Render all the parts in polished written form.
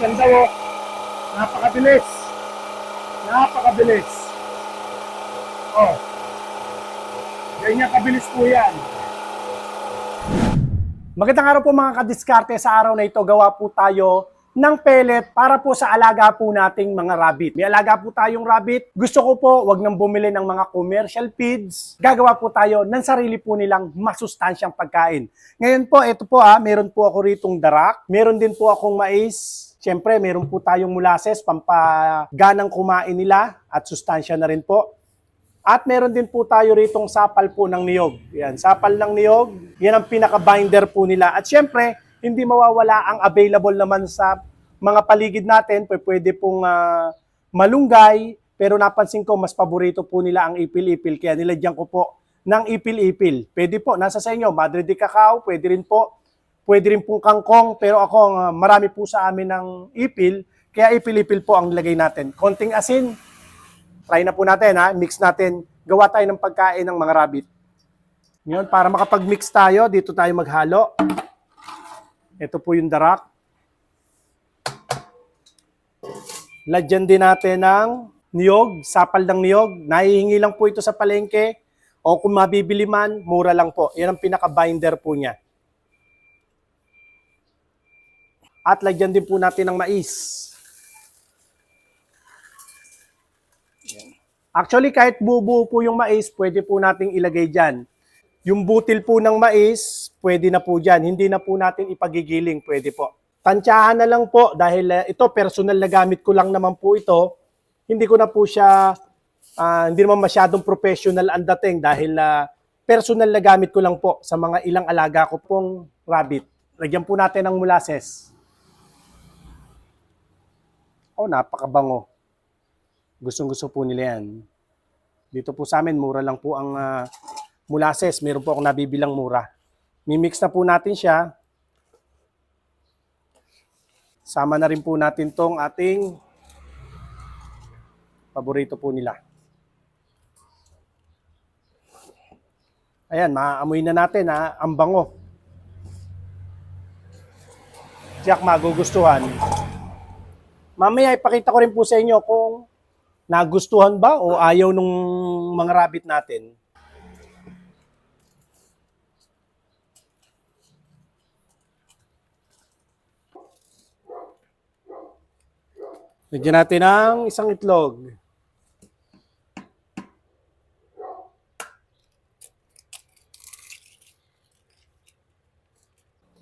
ganda oh. Napakabilis. Napakabilis. Oh. Ganyan kabilis po yan. Magandang araw po mga kadiskarte. Sa araw na ito, gawa po tayo ng pellet para po sa alaga po nating mga rabbit. May alaga po tayong rabbit. Gusto ko po, wag nang bumili ng mga commercial feeds. Gagawa po tayo ng sarili po nilang masustansyang pagkain. Ngayon po, ito po meron po ako ritong darak. Meron din po akong mais. Siyempre, meron po tayong molasses, pampaganang kumain nila at sustansya na rin po. At meron din po tayo ritong sapal po ng niyog. Yan, sapal ng niyog, yan ang pinaka-binder po nila. At syempre, hindi mawawala ang available naman sa mga paligid natin. Pwede pong malunggay, pero napansin ko mas paborito po nila ang ipil-ipil. Kaya nilagyan ko po ng ipil-ipil. Pwede po, nasa sa inyo, Madre de Cacao, pwede rin po. Pwede rin pong kangkong, pero ako marami po sa amin ng ipil. Kaya ipil-ipil po ang nilagay natin. Konting asin. Try na po natin mix natin, gawa tayo ng pagkain ng mga rabbit. Ngayon, para makapag-mix tayo, dito tayo maghalo. Ito po yung darak. Lagyan din natin ng niyog, sapal ng niyog. Nahihingi lang po ito sa palengke o kung mabibili man, mura lang po. Yan ang pinaka-binder po niya. At lagyan din po natin ng mais. Actually, kahit buo-buo po yung mais, pwede po nating ilagay dyan. Yung butil po ng mais, pwede na po dyan. Hindi na po natin ipagigiling, pwede po. Tansyahan na lang po dahil ito, personal na gamit ko lang naman po ito. Hindi ko na po siya, hindi naman masyadong professional ang dating dahil personal na gamit ko lang po sa mga ilang alaga ko pong rabbit. Lagyan po natin ng molasses. Oh, napakabango. Gustong-gusto po nila yan. Dito po sa amin, mura lang po ang molasses. Meron po akong nabibilang mura. Mimix na po natin siya. Sama na rin po natin tong ating paborito po nila. Ayan, maaamoy na natin ang bango. Tiyak magugustuhan. Mamaya ipakita ko rin po sa inyo kung nagustuhan ba o ayaw nung mga rabbit natin. Lagyan natin ng isang itlog.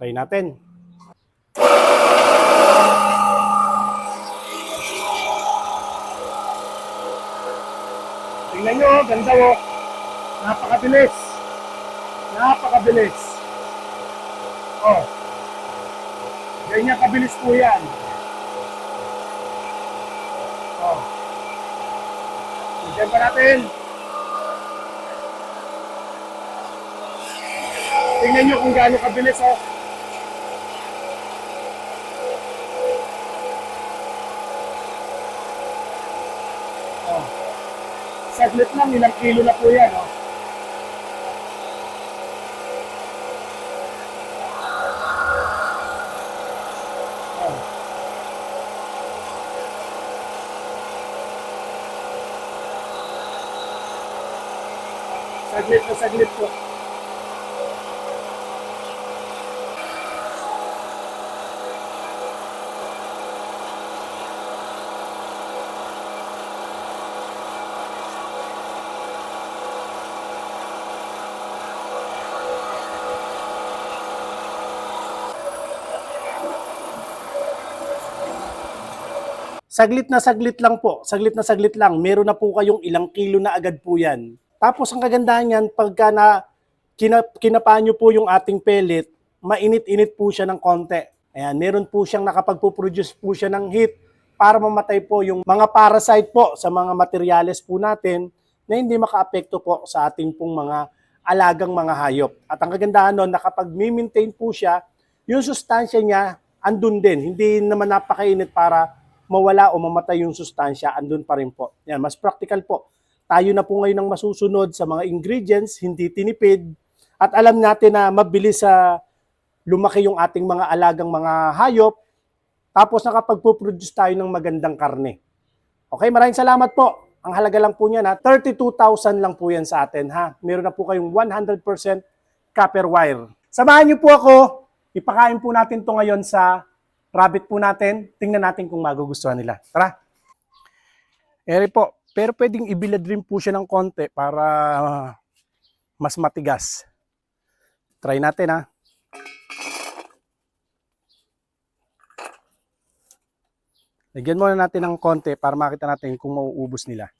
Try natin. Tingnan nyo, ganda oh. Napakabilis. Napakabilis. Oh. Ganyan kabilis po yan. Oh. Tignan pa natin. Tingnan nyo kung gaano kabilis oh. Oh. Saglit lang, ilang kilo na po yan, oh. Oh. Saglit na saglit po. Saglit lang po, saglit na saglit lang. Meron na po kayong ilang kilo na agad po yan. Tapos ang kagandahan yan, pagka kinapaan nyo po yung ating pellet, mainit-init po siya ng konti. Ayan, meron po siyang nakapagpo-produce po siya ng heat para mamatay po yung mga parasite po sa mga materyales po natin na hindi makaapekto po sa ating pong mga alagang mga hayop. At ang kagandahan nun, nakapag-maintain po siya, yung sustansya niya, andun din. Hindi naman napakainit para mawala o mamatay yung sustansya, andun pa rin po. Yan, mas practical po. Tayo na po ngayon ang masusunod sa mga ingredients, hindi tinipid. At alam natin na mabilis sa lumaki yung ating mga alagang mga hayop Tapos nakapagpo-produce tayo ng magandang karne. Okay, maraming salamat po. Ang halaga lang po niya na 32,000 lang po yan sa atin ha. Meron na po kayong 100% copper wire. Samahan niyo po ako. Ipakain po natin to ngayon sa rabbit po natin. Tingnan natin kung magugustuhan nila. Tara! Eri po, pero pwedeng ibilad rin po siya ng konti para mas matigas. Try natin ha. Lagyan muna natin ng konti para makita natin kung mauubos nila.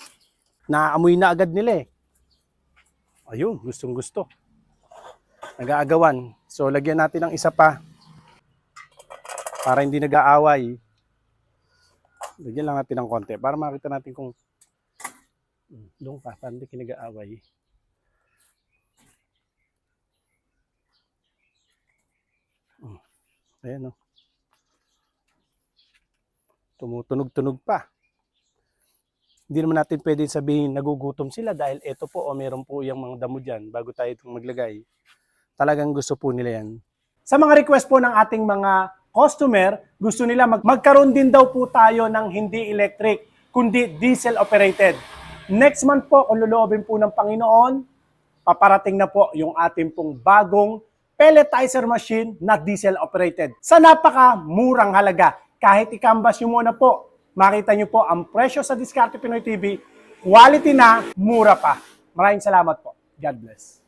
Naamoy na agad nila eh. Ayun, gustong gusto. Nag-aagawan. So lagyan natin ng isa pa para hindi nag-aaway. Lagyan lang natin ng konti para makita natin kung doon pa, para hindi kinag-aaway. Ayan o. Tumutunog-tunog pa. Hindi naman natin pwedeng sabihin nagugutom sila dahil ito po o meron po yung mga damo dyan bago tayo itong maglagay. Talagang gusto po nila yan. Sa mga request po ng ating mga customer, gusto nila magkaroon din daw po tayo ng hindi electric, kundi diesel operated. Next month po, kung loloobin po ng Panginoon, paparating na po yung ating pong bagong pelletizer machine na diesel operated. Sa napaka-murang halaga. Kahit i-canvas nyo muna po, makita nyo po ang presyo sa Diskarte Pinoy TV, quality na, mura pa. Maraming salamat po. God bless.